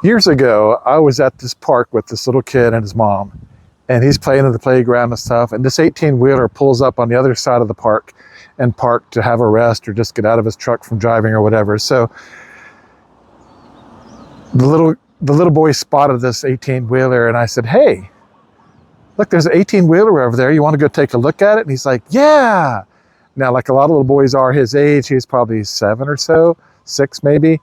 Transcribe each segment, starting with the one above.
Years ago, I was at this park with this little kid and his mom, and he's playing in the playground and stuff, and this 18-wheeler pulls up on the other side of the park and parked to have a rest or just get out of his truck from driving or whatever. So the little boy spotted this 18-wheeler, and I said, "Hey, look, there's an 18-wheeler over there. You want to go take a look at it?" And he's like, "Yeah." Now, like a lot of little boys are his age, he's probably 7 or so, 6 maybe.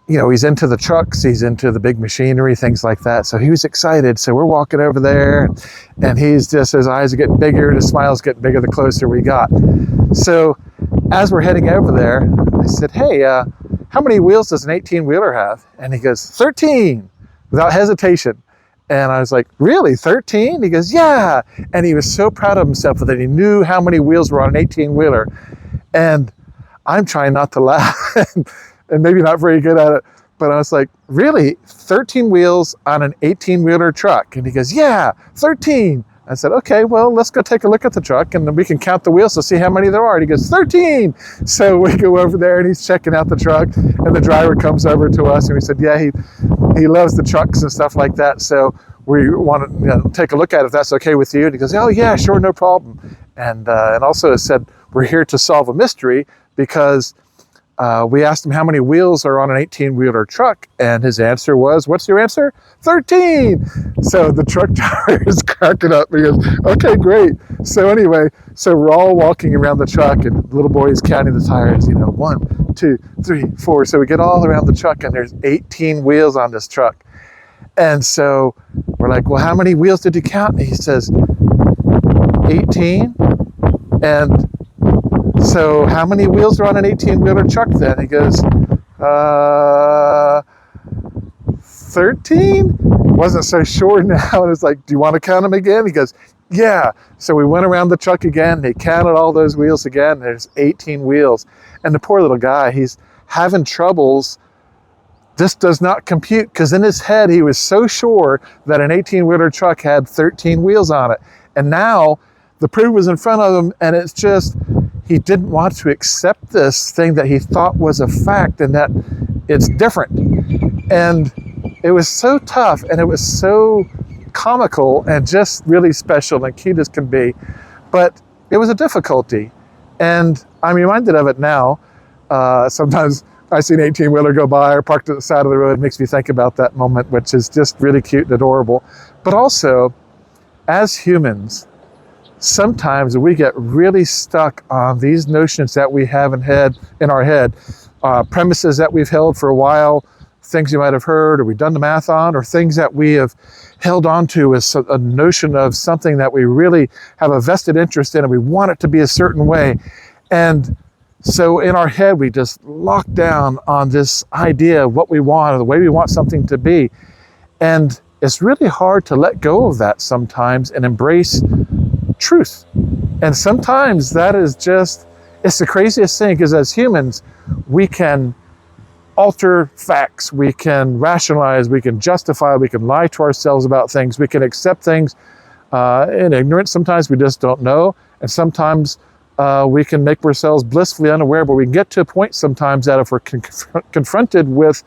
You know, he's into the trucks, he's into the big machinery, things like that. So he was excited. So we're walking over there, and he's just, his eyes are getting bigger, his smile's getting bigger the closer we got. So as we're heading over there, I said, "Hey, how many wheels does an 18-wheeler have?" And he goes, 13, without hesitation. And I was like, "Really, 13? He goes, "Yeah." And he was so proud of himself that he knew how many wheels were on an 18-wheeler. And I'm trying not to laugh. And maybe not very good at it, but I was like, "Really, 13 wheels on an 18-wheeler truck?" And he goes, "Yeah, 13. I said, "Okay, well, let's go take a look at the truck, and then we can count the wheels to see how many there are." And he goes, 13. So we go over there, and he's checking out the truck, and the driver comes over to us, and we said, "Yeah, he loves the trucks and stuff like that, so we want to take a look at it if that's okay with you." And he goes, "Oh, yeah, sure, no problem." And also said, "We're here to solve a mystery because we asked him how many wheels are on an 18-wheeler truck, and his answer was," "What's your answer?" 13. So the truck driver is cracking up. He goes, "Okay, great." So anyway, so we're all walking around the truck, and the little boy is counting the tires, 1, 2, 3, 4. So we get all around the truck, and there's 18 wheels on this truck. And so we're like, "Well, how many wheels did you count?" And he says, 18. And so how many wheels are on an 18-wheeler truck then? He goes, 13? Wasn't so sure now. And it's like, "Do you want to count them again?" He goes, "Yeah." So we went around the truck again. They counted all those wheels again. There's 18 wheels. And the poor little guy, he's having troubles. This does not compute, because in his head, he was so sure that an 18-wheeler truck had 13 wheels on it. And now the proof was in front of him, and it's just, he didn't want to accept this thing that he thought was a fact and that it's different. And it was so tough, and it was so comical and just really special and cute as can be. But it was a difficulty. And I'm reminded of it now. Sometimes I see an 18-wheeler go by or parked at the side of the road. It makes me think about that moment, which is just really cute and adorable. But also, as humans, sometimes we get really stuck on these notions that we have in our head, premises that we've held for a while, things you might have heard or we've done the math on, or things that we have held on to as a notion of something that we really have a vested interest in, and we want it to be a certain way. And so in our head, we just lock down on this idea of what we want or the way we want something to be. And it's really hard to let go of that sometimes and embrace truth. And sometimes that is just, it's the craziest thing, because as humans, we can alter facts, we can rationalize, we can justify, we can lie to ourselves about things, we can accept things in ignorance. Sometimes we just don't know, and sometimes we can make ourselves blissfully unaware, but we can get to a point sometimes that if we're confronted with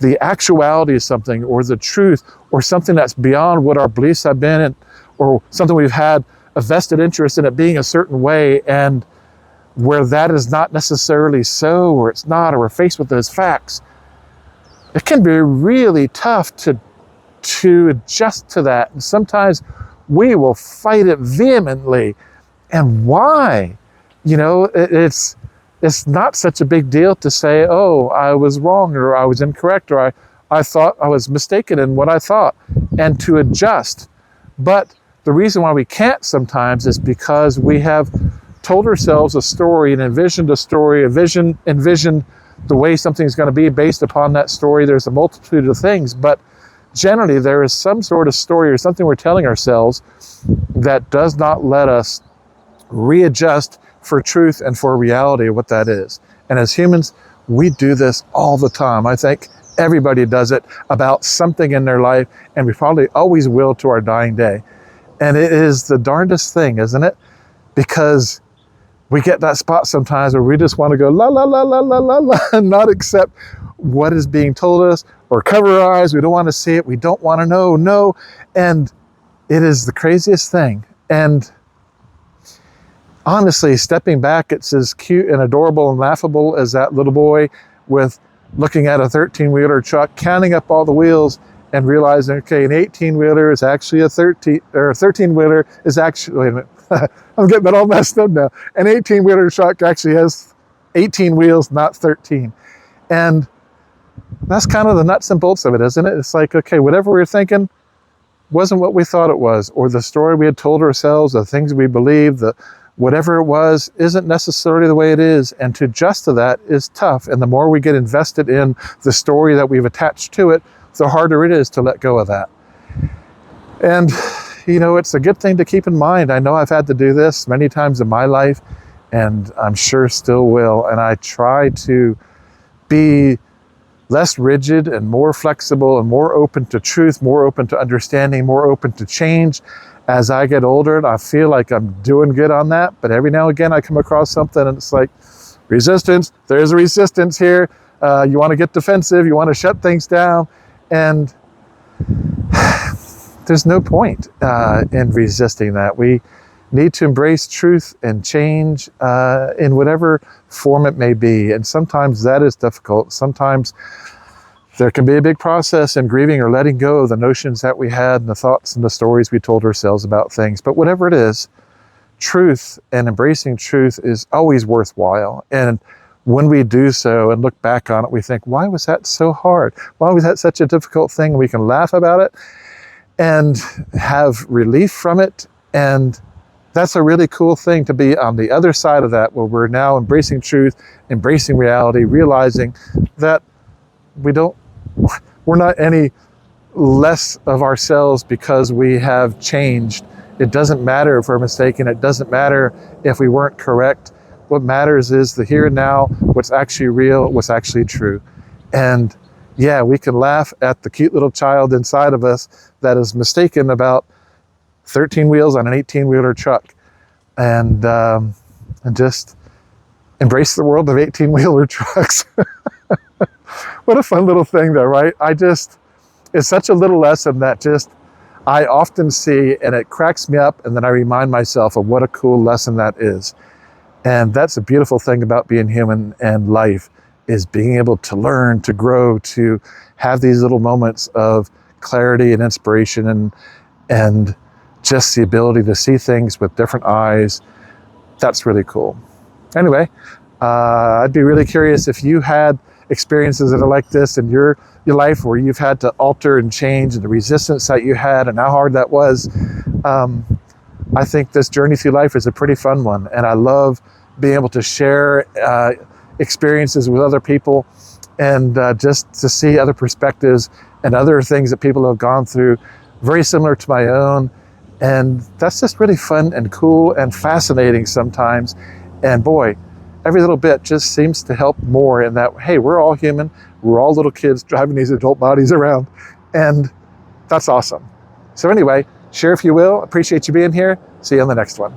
the actuality of something, or the truth, or something that's beyond what our beliefs have been, or something we've had a vested interest in it being a certain way, and where that is not necessarily so, or it's not, or we're faced with those facts, it can be really tough to adjust to that. And sometimes we will fight it vehemently. And why? It's not such a big deal to say, "Oh, I was wrong," or "I was incorrect," or I thought I was mistaken in what I thought, and to adjust. But the reason why we can't sometimes is because we have told ourselves a story and envisioned a story, envisioned the way something's going to be based upon that story. There's a multitude of things, but generally there is some sort of story or something we're telling ourselves that does not let us readjust for truth and for reality of what that is. And as humans, we do this all the time. I think everybody does it about something in their life, and we probably always will to our dying day. And it is the darndest thing, isn't it? Because we get that spot sometimes where we just want to go la la la la la la la and not accept what is being told us or cover our eyes. We don't want to see it. We don't want to know. No. And it is the craziest thing. And honestly, stepping back, it's as cute and adorable and laughable as that little boy with looking at a 13-wheeler truck, counting up all the wheels and realizing, okay, an 18-wheeler is actually a 13-wheeler is actually, wait a minute, I'm getting that all messed up now. An 18-wheeler truck actually has 18 wheels, not 13. And that's kind of the nuts and bolts of it, isn't it? It's like, okay, whatever we were thinking wasn't what we thought it was, or the story we had told ourselves, the things we believed, the whatever it was isn't necessarily the way it is. And to adjust to that is tough. And the more we get invested in the story that we've attached to it, the harder it is to let go of that. And, you know, it's a good thing to keep in mind. I know I've had to do this many times in my life, and I'm sure still will. And I try to be less rigid and more flexible and more open to truth, more open to understanding, more open to change. As I get older, and I feel like I'm doing good on that, but every now and again I come across something and it's like, resistance, there's a resistance here. You want to get defensive, you want to shut things down, and there's no point in resisting that. We need to embrace truth and change in whatever form it may be, and sometimes that is difficult. Sometimes there can be a big process in grieving or letting go of the notions that we had and the thoughts and the stories we told ourselves about things. But whatever it is, truth and embracing truth is always worthwhile. And when we do so and look back on it, we think, why was that so hard? Why was that such a difficult thing? We can laugh about it and have relief from it. And that's a really cool thing to be on the other side of that, where we're now embracing truth, embracing reality, realizing that we're not any less of ourselves because we have changed. It doesn't matter if we're mistaken. It doesn't matter if we weren't correct. What matters is the here and now, what's actually real, what's actually true. And yeah, we can laugh at the cute little child inside of us that is mistaken about 13 wheels on an 18-wheeler truck, and just embrace the world of 18-wheeler trucks. What a fun little thing though, right? It's such a little lesson that I often see, and it cracks me up, and then I remind myself of what a cool lesson that is. And that's a beautiful thing about being human and life, is being able to learn, to grow, to have these little moments of clarity and inspiration, and just the ability to see things with different eyes. That's really cool. Anyway, I'd be really curious if you had experiences that are like this in your life, where you've had to alter and change, and the resistance that you had and how hard that was. I think this journey through life is a pretty fun one, and I love being able to share experiences with other people, and just to see other perspectives and other things that people have gone through very similar to my own. And that's just really fun and cool and fascinating sometimes. And boy, every little bit just seems to help more in that, hey, we're all human. We're all little kids driving these adult bodies around. And that's awesome. So anyway, share if you will. Appreciate you being here. See you on the next one.